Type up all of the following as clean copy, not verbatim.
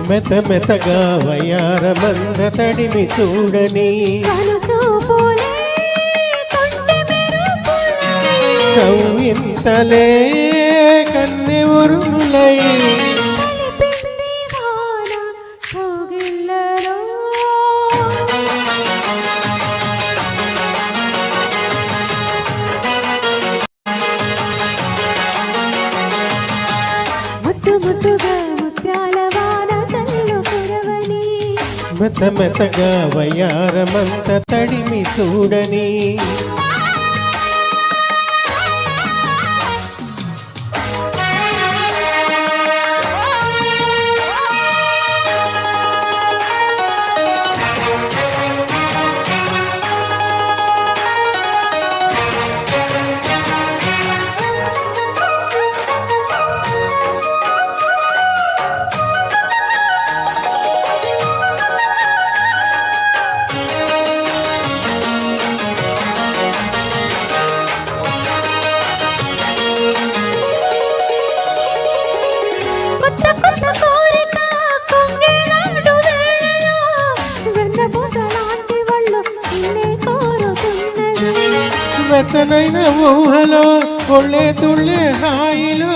మెత మెతగా వయారమంద తడిమి చూడని కవ్వింతలే కన్నె ఉరుములై మెత మెతగా వయారమంత తడిమి చూడని వెచ్చనైన ఊహలో ఒళ్ళే తుళ్ళే హాయిలో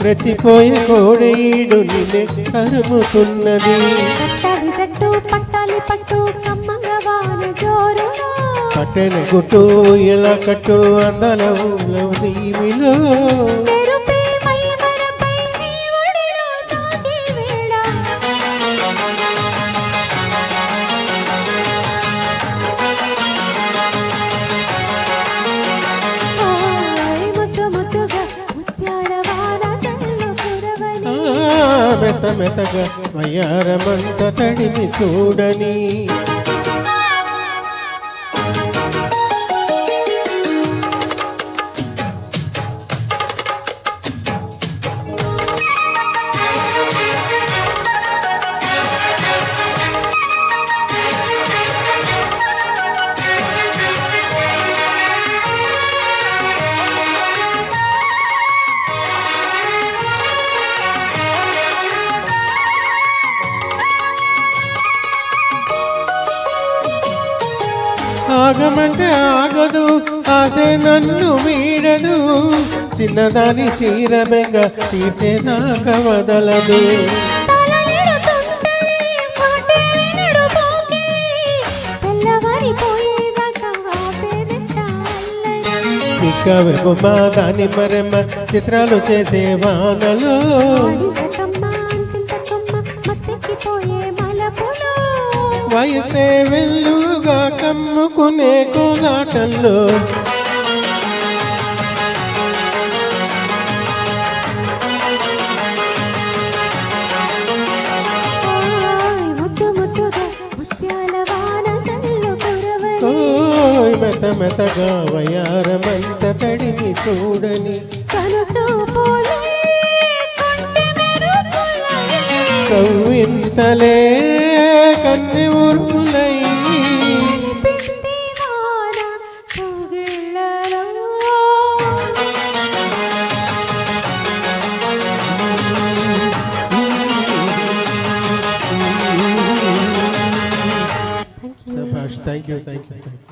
రెచ్చిపోయే కోడేడు నిన్నే కరుముతున్నది పట్టెన గుట్టు ఇలా కట్టు అందాల ఊళ్ళో నీవిలో మెత మెతగా వయారమంత తడిమి చూడని ఆగమంటే ఆగదు ఆసే నన్ను వీడదు చిన్నదాని చీరబెంగ తీర్చేదాక వదలదు ఇక్కవెమ్మ దాని మరెమ్మ చిత్రాలు చేసే వానలో వయసే వెల్లుగా కమ్ముకునే కోలాటంలో మెత మెతగా వయారమంత తడిమి చూడని కవ్వింతలే కన్నె ఉరుములై థ్యాంక్ యూ